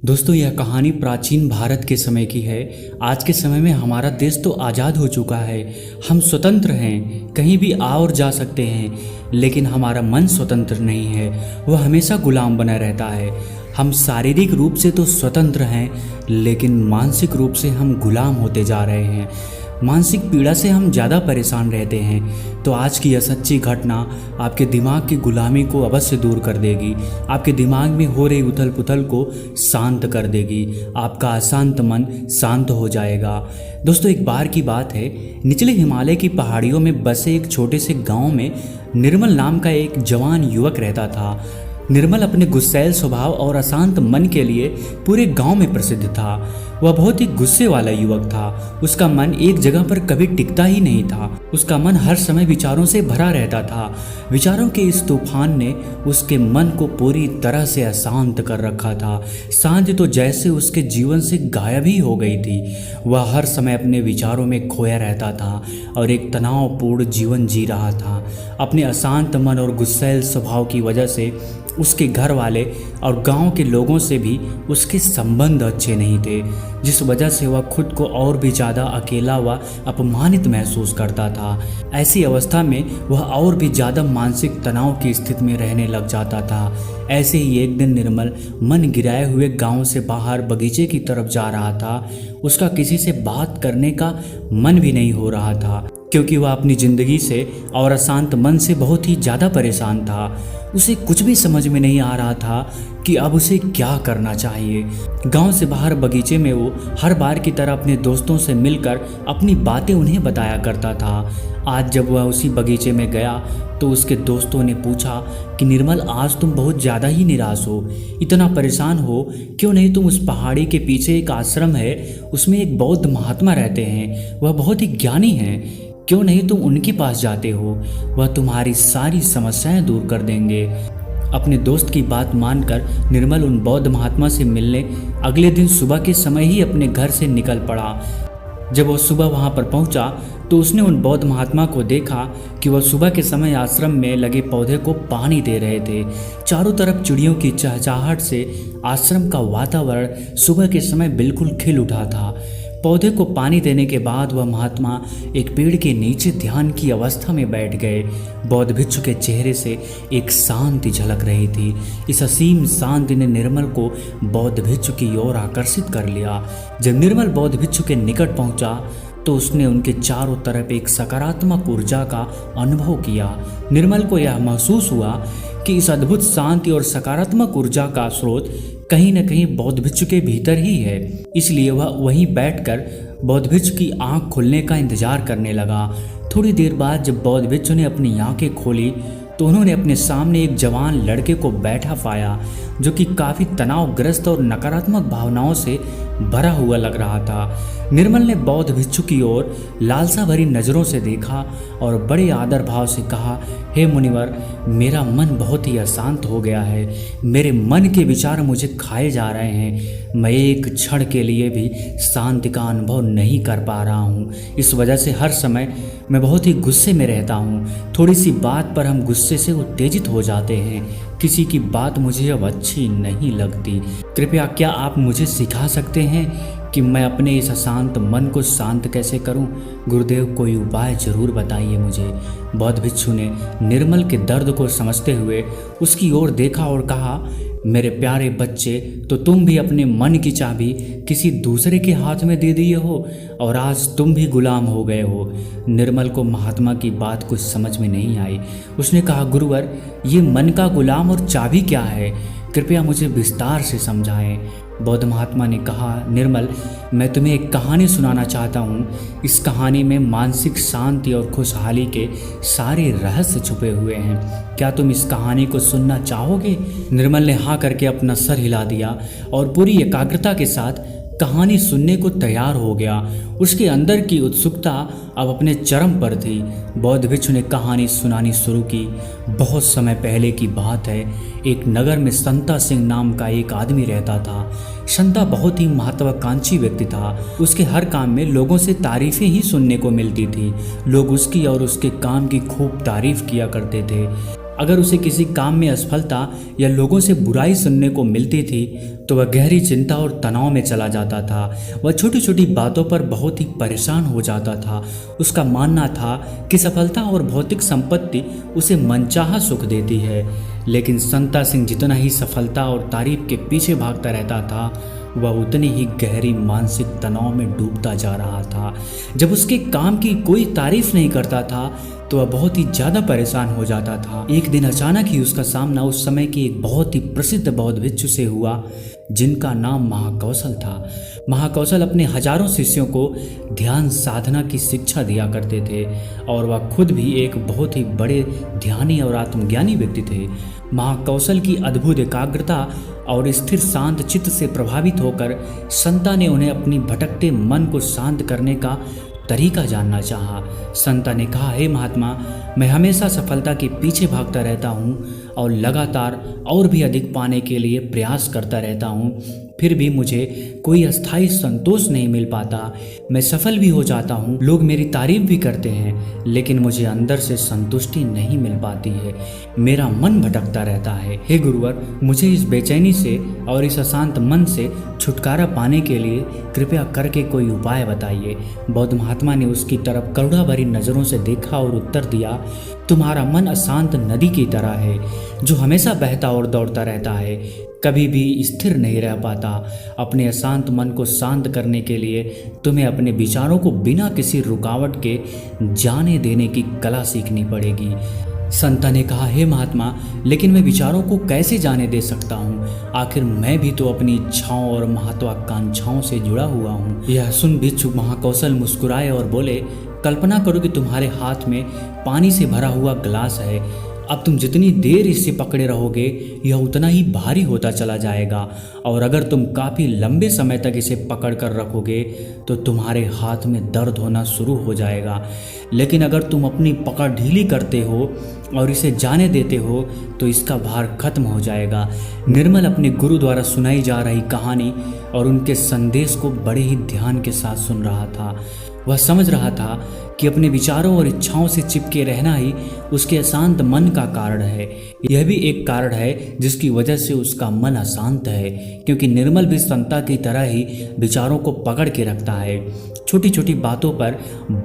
दोस्तों, यह कहानी प्राचीन भारत के समय की है। आज के समय में हमारा देश तो आज़ाद हो चुका है। हम स्वतंत्र हैं, कहीं भी आ और जा सकते हैं, लेकिन हमारा मन स्वतंत्र नहीं है। वह हमेशा गुलाम बना रहता है। हम शारीरिक रूप से तो स्वतंत्र हैं, लेकिन मानसिक रूप से हम गुलाम होते जा रहे हैं। मानसिक पीड़ा से हम ज़्यादा परेशान रहते हैं। तो आज की यह सच्ची घटना आपके दिमाग की गुलामी को अवश्य दूर कर देगी। आपके दिमाग में हो रही उथल पुथल को शांत कर देगी। आपका अशांत मन शांत हो जाएगा। दोस्तों, एक बार की बात है, निचले हिमालय की पहाड़ियों में बसे एक छोटे से गांव में निर्मल नाम का एक जवान युवक रहता था। निर्मल अपने गुस्सैल स्वभाव और अशांत मन के लिए पूरे गांव में प्रसिद्ध था। वह बहुत ही गुस्से वाला युवक था। उसका मन एक जगह पर कभी टिकता ही नहीं था। उसका मन हर समय विचारों से भरा रहता था। विचारों के इस तूफान ने उसके मन को पूरी तरह से अशांत कर रखा था। शांति तो जैसे उसके जीवन से गायब ही हो गई थी। वह हर समय अपने विचारों में खोया रहता था और एक तनावपूर्ण जीवन जी रहा था। अपने अशांत मन और गुस्सैल स्वभाव की वजह से उसके घर वाले और गांव के लोगों से भी उसके संबंध अच्छे नहीं थे, जिस वजह से वह खुद को और भी ज़्यादा अकेला व अपमानित महसूस करता था। ऐसी अवस्था में वह और भी ज़्यादा मानसिक तनाव की स्थिति में रहने लग जाता था। ऐसे ही एक दिन निर्मल मन गिराए हुए गांव से बाहर बगीचे की तरफ जा रहा था। उसका किसी से बात करने का मन भी नहीं हो रहा था, क्योंकि वह अपनी ज़िंदगी से और अशांत मन से बहुत ही ज़्यादा परेशान था। उसे कुछ भी समझ में नहीं आ रहा था कि अब उसे क्या करना चाहिए। गांव से बाहर बगीचे में वो हर बार की तरह अपने दोस्तों से मिलकर अपनी बातें उन्हें बताया करता था। आज जब वह उसी बगीचे में गया तो उसके दोस्तों ने पूछा कि निर्मल, आज तुम बहुत ज़्यादा ही निराश हो, इतना परेशान हो, क्यों नहीं तुम उस पहाड़ी के पीछे एक आश्रम है, उसमें एक बौद्ध महात्मा रहते हैं, वह बहुत ही ज्ञानी हैं, क्यों नहीं तुम उनके पास जाते हो, वह तुम्हारी सारी समस्याएं दूर कर देंगे। अपने दोस्त की बात मानकर निर्मल उन बौद्ध महात्मा से मिलने अगले दिन सुबह के समय ही अपने घर से निकल पड़ा। जब वह सुबह वहां पर पहुंचा तो उसने उन बौद्ध महात्मा को देखा कि वह सुबह के समय आश्रम में लगे पौधे को पानी दे रहे थे। चारों तरफ चिड़ियों की चहचहाहट से आश्रम का वातावरण सुबह के समय बिल्कुल खिल उठा था। पौधे को पानी देने के बाद वह महात्मा एक पेड़ के नीचे ध्यान की अवस्था में बैठ गए। बौद्ध भिक्षु के चेहरे से एक शांति झलक रही थी। इस असीम शांति ने निर्मल को बौद्ध भिक्षु की ओर आकर्षित कर लिया। जब निर्मल बौद्ध भिक्षु के निकट पहुंचा तो उसने उनके चारों तरफ एक सकारात्मक ऊर्जा का अनुभव किया। निर्मल को यह महसूस हुआ कि इस अद्भुत शांति और सकारात्मक ऊर्जा का स्रोत कहीं न कहीं बौद्ध भिक्षु के भीतर ही है। इसलिए वह वहीं बैठकर बौद्ध भिक्षु की आंख खुलने का इंतजार करने लगा। थोड़ी देर बाद जब बौद्ध भिक्षु ने अपनी आंखें खोली तो उन्होंने अपने सामने एक जवान लड़के को बैठा पाया, जो कि काफ़ी तनावग्रस्त और नकारात्मक भावनाओं से भरा हुआ लग रहा था। निर्मल ने बौद्ध भिक्षु की ओर लालसा भरी नज़रों से देखा और बड़े आदर भाव से कहा, हे मुनिवर, मेरा मन बहुत ही अशांत हो गया है। मेरे मन के विचार मुझे खाए जा रहे हैं। मैं एक क्षण के लिए भी शांति का अनुभव नहीं कर पा रहा हूँ। इस वजह से हर समय मैं बहुत ही गुस्से में रहता हूँ। थोड़ी सी बात पर हम गुस्से से उत्तेजित हो जाते हैं। किसी की बात मुझे अब अच्छी नहीं लगती। कृपया क्या आप मुझे सिखा सकते हैं कि मैं अपने इस अशांत मन को शांत कैसे करूं? गुरुदेव, कोई उपाय जरूर बताइए मुझे। बौद्ध भिक्षु ने निर्मल के दर्द को समझते हुए उसकी ओर देखा और कहा, मेरे प्यारे बच्चे, तो तुम भी अपने मन की चाबी किसी दूसरे के हाथ में दे दिए हो और आज तुम भी गुलाम हो गए हो। निर्मल को महात्मा की बात कुछ समझ में नहीं आई। उसने कहा, गुरुवर, ये मन का गुलाम और चाबी क्या है? कृपया मुझे विस्तार से समझाएं। बौद्ध महात्मा ने कहा, निर्मल, मैं तुम्हें एक कहानी सुनाना चाहता हूँ। इस कहानी में मानसिक शांति और खुशहाली के सारे रहस्य छुपे हुए हैं। क्या तुम इस कहानी को सुनना चाहोगे? निर्मल ने हाँ करके अपना सर हिला दिया और पूरी एकाग्रता के साथ कहानी सुनने को तैयार हो गया। उसके अंदर की उत्सुकता अब अपने चरम पर थी। बौद्ध भिक्षु ने कहानी सुनानी शुरू की। बहुत समय पहले की बात है। एक नगर में संता सिंह नाम का एक आदमी रहता था। संता बहुत ही महत्वाकांक्षी व्यक्ति था। उसके हर काम में लोगों से तारीफें ही सुनने को मिलती थी। लोग उसकी और उसके काम की खूब तारीफ किया करते थे। अगर उसे किसी काम में असफलता या लोगों से बुराई सुनने को मिलती थी तो वह गहरी चिंता और तनाव में चला जाता था। वह छोटी छोटी बातों पर बहुत ही परेशान हो जाता था। उसका मानना था कि सफलता और भौतिक संपत्ति उसे मनचाहा सुख देती है, लेकिन संता सिंह जितना ही सफलता और तारीफ के पीछे भागता रहता था, वह उतनी ही गहरी मानसिक तनाव में डूबता जा रहा था। जब उसके काम की कोई तारीफ नहीं करता था तो वह बहुत ही ज़्यादा परेशान हो जाता था। एक दिन अचानक ही उसका सामना उस समय के एक बहुत ही प्रसिद्ध बौद्ध भिक्षु से हुआ जिनका नाम महाकौशल था। महाकौशल अपने हजारों शिष्यों को ध्यान साधना की शिक्षा दिया करते थे और वह खुद भी एक बहुत ही बड़े ध्यानी और आत्मज्ञानी व्यक्ति थे। महाकौशल की अद्भुत एकाग्रता और स्थिर शांत चित्त से प्रभावित होकर संता ने उन्हें अपनी भटकते मन को शांत करने का तरीका जानना चाहा। संता ने कहा, हे महात्मा, मैं हमेशा सफलता के पीछे भागता रहता हूँ और लगातार और भी अधिक पाने के लिए प्रयास करता रहता हूँ, फिर भी मुझे कोई अस्थायी संतोष नहीं मिल पाता। मैं सफल भी हो जाता हूँ, लोग मेरी तारीफ भी करते हैं, लेकिन मुझे अंदर से संतुष्टि नहीं मिल पाती है। मेरा मन भटकता रहता है। हे गुरुवर, मुझे इस बेचैनी से और इस अशांत मन से छुटकारा पाने के लिए कृपया करके कोई उपाय बताइए। बौद्ध महात्मा ने उसकी तरफ करुणा भरी नजरों से देखा और उत्तर दिया, तुम्हारा मन अशांत नदी की तरह है जो हमेशा बहता और दौड़ता रहता है, कभी भी स्थिर नहीं रह पाता। अपने अशांत मन को शांत करने के लिए तुम्हें अपने विचारों को बिना किसी रुकावट के जाने देने की कला सीखनी पड़ेगी। संता ने कहा, हे महात्मा, लेकिन मैं विचारों को कैसे जाने दे सकता हूँ? आखिर मैं भी तो अपनी इच्छाओं और महत्वाकांक्षाओं से जुड़ा हुआ हूँ। यह सुन भिक्षु महाकौशल मुस्कुराए और बोले, कल्पना करो कि तुम्हारे हाथ में पानी से भरा हुआ गिलास है। अब तुम जितनी देर इसे पकड़े रहोगे यह उतना ही भारी होता चला जाएगा, और अगर तुम काफ़ी लंबे समय तक इसे पकड़ कर रखोगे तो तुम्हारे हाथ में दर्द होना शुरू हो जाएगा। लेकिन अगर तुम अपनी पकड़ ढीली करते हो और इसे जाने देते हो तो इसका भार खत्म हो जाएगा। निर्मल अपने गुरु द्वारा सुनाई जा रही कहानी और उनके संदेश को बड़े ही ध्यान के साथ सुन रहा था। वह समझ रहा था कि अपने विचारों और इच्छाओं से चिपके रहना ही उसके अशांत मन का कारण है। यह भी एक कारण है जिसकी वजह से उसका मन अशांत है, क्योंकि निर्मल भी संता की तरह ही विचारों को पकड़ के रखता है। छोटी छोटी बातों पर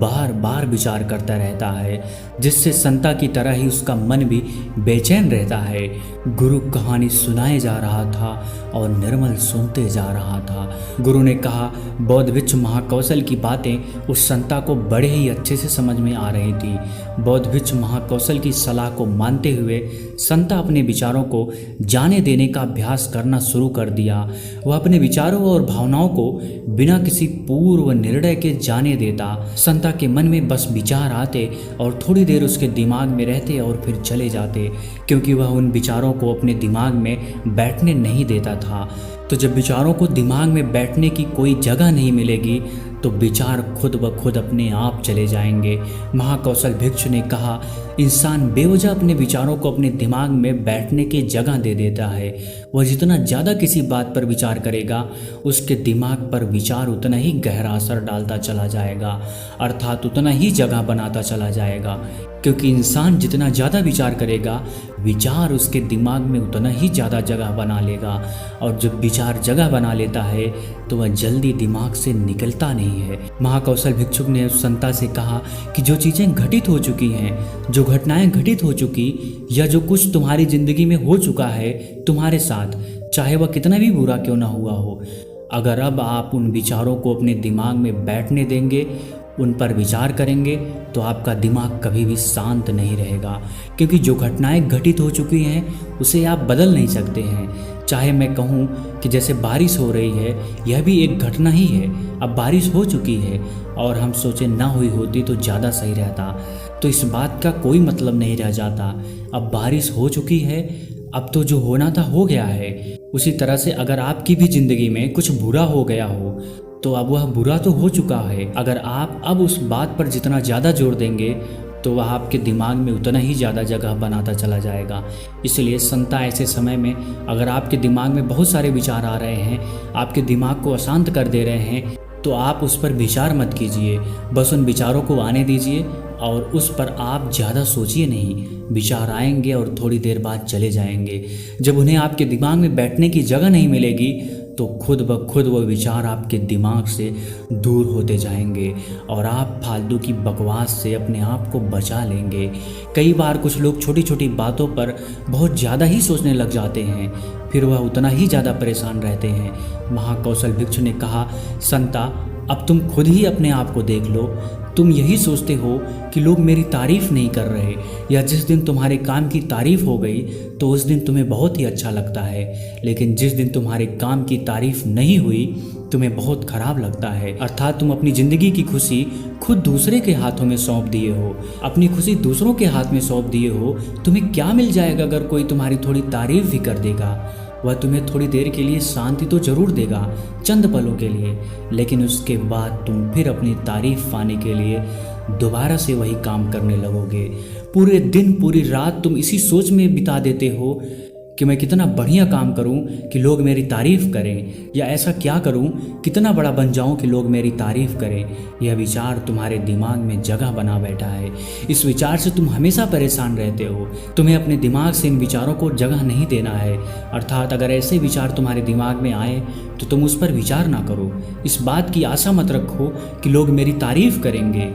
बार बार विचार करता रहता है, जिससे संता की तरह ही उसका मन भी बेचैन रहता है। गुरु कहानी सुनाए जा रहा था और निर्मल सुनते जा रहा था। गुरु ने कहा, बौद्ध भिक्षु महाकौशल की बातें उस संता को बड़े ही अच्छे से समझ में आ रही थी। बौद्ध भिक्षु महाकौशल की सलाह को मानते हुए संता अपने विचारों को जाने देने का अभ्यास करना शुरू कर दिया। वह अपने विचारों और भावनाओं को बिना किसी पूर्व निर्णय के जाने देता। संता के मन में बस विचार आते और थोड़ी देर उसके दिमाग में रहते और फिर चले जाते, क्योंकि वह उन विचारों को अपने दिमाग में बैठने नहीं देता था। तो जब विचारों को दिमाग में बैठने की कोई जगह नहीं मिलेगी तो विचार खुद ब खुद अपने आप चले जाएंगे। महाकौशल भिक्षु ने कहा, इंसान बेवजह अपने विचारों को अपने दिमाग में बैठने की जगह दे देता है। वह जितना ज़्यादा किसी बात पर विचार करेगा उसके दिमाग पर विचार उतना ही गहरा असर डालता चला जाएगा, अर्थात उतना ही जगह बनाता चला जाएगा। क्योंकि इंसान जितना ज़्यादा विचार करेगा विचार उसके दिमाग में उतना ही ज़्यादा जगह बना लेगा, और जब विचार जगह बना लेता है तो वह जल्दी दिमाग से निकलता नहीं है। महाकौशल भिक्षुक ने उस संता से कहा कि जो चीज़ें घटित हो चुकी हैं, जो घटनाएं घटित हो चुकी, या जो कुछ तुम्हारी ज़िंदगी में हो चुका है तुम्हारे साथ, चाहे वह कितना भी बुरा क्यों ना हुआ हो, अगर अब आप उन विचारों को अपने दिमाग में बैठने देंगे, उन पर विचार करेंगे, तो आपका दिमाग कभी भी शांत नहीं रहेगा। क्योंकि जो घटनाएं घटित हो चुकी हैं उसे आप बदल नहीं सकते हैं। चाहे मैं कहूँ कि जैसे बारिश हो रही है, यह भी एक घटना ही है। अब बारिश हो चुकी है और हम सोचे ना हुई होती तो ज़्यादा सही रहता, तो इस बात का कोई मतलब नहीं रह जाता। अब बारिश हो चुकी है, अब तो जो होना था हो गया है। उसी तरह से अगर आपकी भी ज़िंदगी में कुछ बुरा हो गया हो तो अब वह बुरा तो हो चुका है। अगर आप अब उस बात पर जितना ज़्यादा जोर देंगे तो वह आपके दिमाग में उतना ही ज़्यादा जगह बनाता चला जाएगा। इसलिए संता ऐसे समय में अगर आपके दिमाग में बहुत सारे विचार आ रहे हैं, आपके दिमाग को अशांत कर दे रहे हैं, तो आप उस पर विचार मत कीजिए, बस उन विचारों को आने दीजिए और उस पर आप ज़्यादा सोचिए नहीं। विचार आएंगे और थोड़ी देर बाद चले जाएंगे। जब उन्हें आपके दिमाग में बैठने की जगह नहीं मिलेगी तो खुद ब खुद वो विचार आपके दिमाग से दूर होते जाएंगे और आप फालतू की बकवास से अपने आप को बचा लेंगे। कई बार कुछ लोग छोटी छोटी बातों पर बहुत ज़्यादा ही सोचने लग जाते हैं, फिर वह उतना ही ज़्यादा परेशान रहते हैं। महाकौशल भिक्षु ने कहा, संता, अब तुम खुद ही अपने आप को देख लो। तुम यही सोचते हो कि लोग मेरी तारीफ़ नहीं कर रहे, या जिस दिन तुम्हारे काम की तारीफ़ हो गई तो उस दिन तुम्हें बहुत ही अच्छा लगता है, लेकिन जिस दिन तुम्हारे काम की तारीफ़ नहीं हुई तुम्हें बहुत ख़राब लगता है। अर्थात तुम अपनी ज़िंदगी की खुशी खुद दूसरे के हाथों में सौंप दिए हो। अपनी खुशी दूसरों के हाथ में सौंप दिए हो। तुम्हें क्या मिल जाएगा अगर कोई तुम्हारी थोड़ी तारीफ़ भी कर देगा? वह तुम्हें थोड़ी देर के लिए शांति तो जरूर देगा, चंद पलों के लिए, लेकिन उसके बाद तुम फिर अपनी तारीफ पाने के लिए दोबारा से वही काम करने लगोगे। पूरे दिन पूरी रात तुम इसी सोच में बिता देते हो कि मैं कितना बढ़िया काम करूं कि लोग मेरी तारीफ़ करें, या ऐसा क्या करूं कितना बड़ा बन जाऊं कि लोग मेरी तारीफ़ करें। यह विचार तुम्हारे दिमाग में जगह बना बैठा है। इस विचार से तुम हमेशा परेशान रहते हो। तुम्हें अपने दिमाग से इन विचारों को जगह नहीं देना है। अर्थात अगर ऐसे विचार तुम्हारे दिमाग में आए तो तुम उस पर विचार ना करो। इस बात की आशा मत रखो कि लोग मेरी तारीफ़ करेंगे।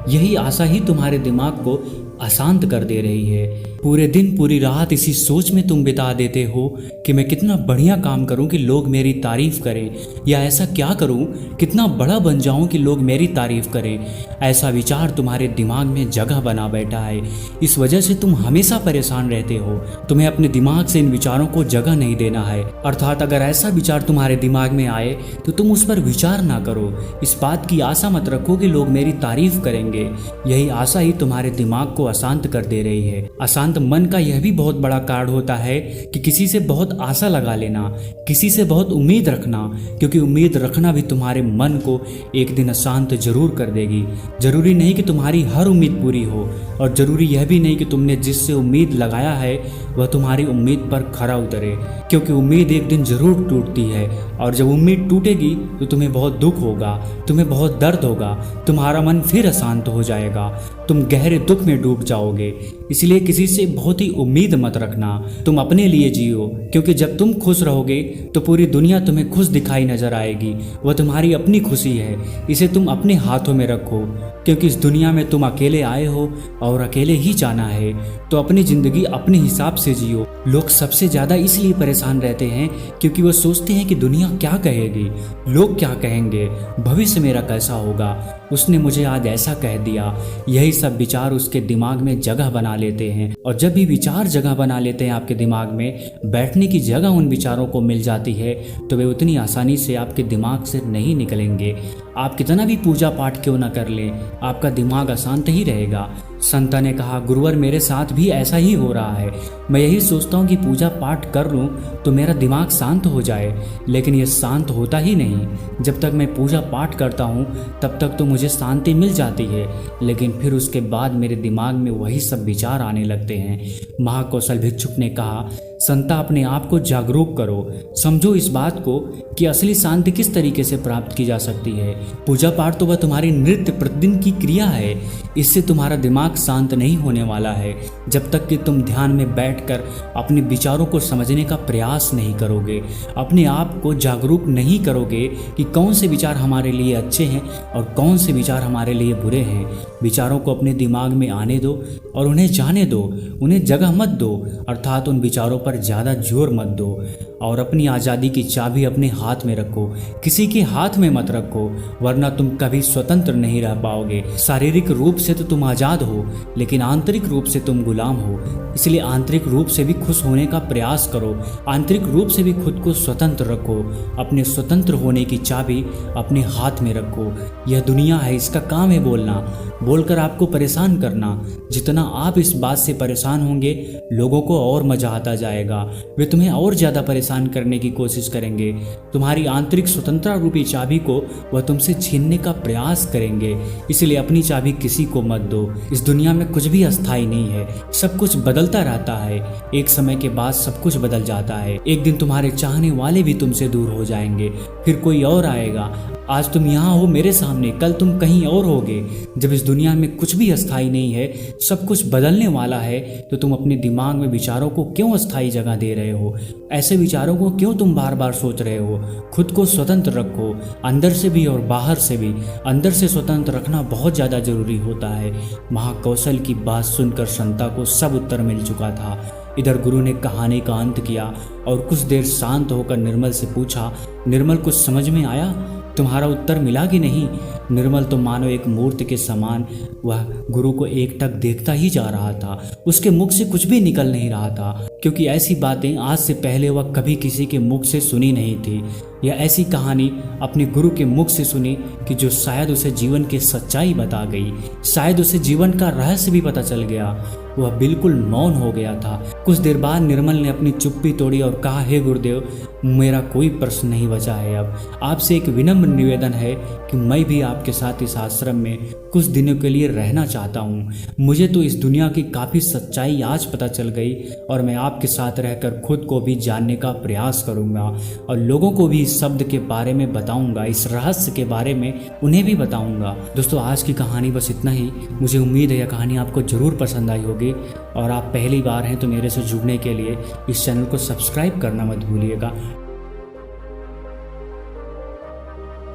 यही आशा ही तुम्हारे दिमाग को अशांत कर दे रही है। पूरे दिन पूरी रात इसी सोच में तुम बिता देते हो कि मैं कितना बढ़िया काम करूं कि लोग मेरी तारीफ करें, या ऐसा क्या करूं कितना बड़ा बन जाऊं कि लोग मेरी तारीफ करें। ऐसा विचार तुम्हारे दिमाग में जगह बना बैठा है। इस वजह से तुम हमेशा परेशान रहते हो। तुम्हें अपने दिमाग से इन विचारों को जगह नहीं देना है। अर्थात अगर ऐसा विचार तुम्हारे दिमाग में आए तो तुम उस पर विचार ना करो। इस बात की आशा मत रखो कि लोग मेरी तारीफ करेंगे। यही आशा ही तुम्हारे दिमाग को अशांत कर दे रही है। अशांत मन का यह भी बहुत बड़ा कारण होता है कि किसी से बहुत आशा लगा लेना, किसी से बहुत उम्मीद रखना, क्योंकि उम्मीद रखना भी तुम्हारे मन को एक दिन अशांत जरूर कर देगी। जरूरी नहीं कि तुम्हारी हर उम्मीद पूरी हो, और जरूरी यह भी नहीं कि तुमने जिससे उम्मीद लगाया है वह तुम्हारी उम्मीद पर खरा उतरे, क्योंकि उम्मीद एक दिन जरूर टूटती है, और जब उम्मीद टूटेगी तो तुम्हें बहुत दुख होगा, तुम्हें बहुत दर्द होगा, तुम्हारा मन फिर अशांत हो जाएगा, तुम गहरे दुख में डूब जाओगे। इसलिए किसी से बहुत ही उम्मीद मत रखना। तुम अपने लिए जियो, क्योंकि जब तुम खुश रहोगे तो पूरी दुनिया तुम्हें खुश दिखाई नजर आएगी। वह तुम्हारी अपनी खुशी है, इसे तुम अपने हाथों में रखो, क्योंकि इस दुनिया में तुम अकेले आए हो और अकेले ही जाना है। तो अपनी जिंदगी अपने हिसाब से जियो। लोग सबसे ज्यादा इसलिए परेशान रहते हैं क्योंकि वो सोचते हैं कि दुनिया क्या कहेगी, लोग क्या कहेंगे, भविष्य मेरा कैसा होगा, उसने मुझे आज ऐसा कह दिया। यही सब विचार उसके दिमाग में जगह बना लेते हैं, और जब भी विचार जगह बना लेते हैं आपके दिमाग में, बैठने की जगह उन विचारों को मिल जाती है तो वे उतनी आसानी से आपके दिमाग से नहीं निकलेंगे। आप कितना भी पूजा पाठ क्यों ना कर लें, आपका दिमाग अशांत ही रहेगा। संता ने कहा, गुरुवर मेरे साथ भी ऐसा ही हो रहा है। मैं यही सोचता हूँ कि पूजा पाठ कर लूँ तो मेरा दिमाग शांत हो जाए, लेकिन ये शांत होता ही नहीं। जब तक मैं पूजा पाठ करता हूँ तब तक तो मुझे शांति मिल जाती है, लेकिन फिर उसके बाद मेरे दिमाग में वही सब विचार आने लगते हैं। महाकौशल भिक्षुक ने कहा, संता अपने आप को जागरूक करो, समझो इस बात को कि असली शांति किस तरीके से प्राप्त की जा सकती है। पूजा पाठ तो वह तुम्हारी नित्य प्रतिदिन की क्रिया है, इससे तुम्हारा दिमाग शांत नहीं होने वाला है जब तक कि तुम ध्यान में बैठकर अपने विचारों को समझने का प्रयास नहीं करोगे, अपने आप को जागरूक नहीं करोगे कि कौन से विचार हमारे लिए अच्छे हैं और कौन से विचार हमारे लिए बुरे हैं। विचारों को अपने दिमाग में आने दो और उन्हें जाने दो, उन्हें जगह मत दो, अर्थात उन विचारों पर ज़्यादा जोर मत दो, और अपनी आज़ादी की चाबी अपने हाथ में रखो, किसी के हाथ में मत रखो, वरना तुम कभी स्वतंत्र नहीं रह पाओगे। शारीरिक रूप से तो तुम आज़ाद हो, लेकिन आंतरिक रूप से तुम गुलाम हो। इसलिए आंतरिक रूप से भी खुश होने का प्रयास करो, आंतरिक रूप से भी खुद को स्वतंत्र रखो। अपने स्वतंत्र होने की चाबी अपने हाथ में रखो। यह दुनिया है, इसका काम है बोलना, बोलकर आपको परेशान करना। जितना आप इस बात से परेशान होंगे, लोगों को और मजा आता जाएगा, वे तुम्हें और ज़्यादा परेशान करने की कोशिश करेंगे। तुम्हारी आंतरिक स्वतंत्रता रूपी चाबी को वह तुमसे छीनने का प्रयास करेंगे। इसलिए अपनी चाबी किसी को मत दो। इस दुनिया में कुछ भी अस्थायी नहीं है, सब कुछ बदलता रहता है। एक समय के बाद सब कुछ बदल जाता है। एक दिन तुम्हारे चाहने वाले भी तुमसे दूर हो जाएंगे, फिर कोई और आएगा। आज तुम यहाँ हो मेरे सामने, कल तुम कहीं और होगे। जब इस दुनिया में कुछ भी अस्थायी नहीं है, सब कुछ बदलने वाला है, तो तुम अपने दिमाग में विचारों को क्यों अस्थायी जगह दे रहे हो? ऐसे विचारों को क्यों तुम बार बार सोच रहे हो? खुद को स्वतंत्र रखो, अंदर से भी और बाहर से भी। अंदर से स्वतंत्र रखना बहुत ज़्यादा जरूरी होता है। महाकौशल की बात सुनकर संता को सब उत्तर मिल चुका था। इधर गुरु ने कहानी का अंत किया और कुछ देर शांत होकर निर्मल से पूछा, निर्मल कुछ समझ में आया? तुम्हारा उत्तर मिला कि नहीं? निर्मल तो मानो एक मूर्ति के समान वह गुरु को एकटक देखता ही जा रहा था। उसके मुख से कुछ भी निकल नहीं रहा था, क्योंकि ऐसी बातें आज से पहले वह कभी किसी के मुख से सुनी नहीं थी। यह ऐसी कहानी अपने गुरु के मुख से सुनी कि जो शायद उसे जीवन की सच्चाई बता गई, शायद उसे जीवन का रहस्य भी पता चल गया। वह बिल्कुल मौन हो गया था। कुछ देर बाद निर्मल ने अपनी चुप्पी तोड़ी और कहा, हे गुरुदेव, मेरा कोई प्रश्न नहीं बचा है। अब आपसे एक विनम्र निवेदन है कि मैं भी आपके साथ इस आश्रम में कुछ दिनों के लिए रहना चाहता हूँ। मुझे तो इस दुनिया की काफ़ी सच्चाई आज पता चल गई और मैं आपके साथ रहकर खुद को भी जानने का प्रयास करूँगा और लोगों को भी इस शब्द के बारे में बताऊँगा, इस रहस्य के बारे में उन्हें भी बताऊँगा। दोस्तों, आज की कहानी बस इतना ही। मुझे उम्मीद है यह कहानी आपको ज़रूर पसंद आई होगी और आप पहली बार हैं तो मेरे से जुड़ने के लिए इस चैनल को सब्सक्राइब करना मत भूलिएगा।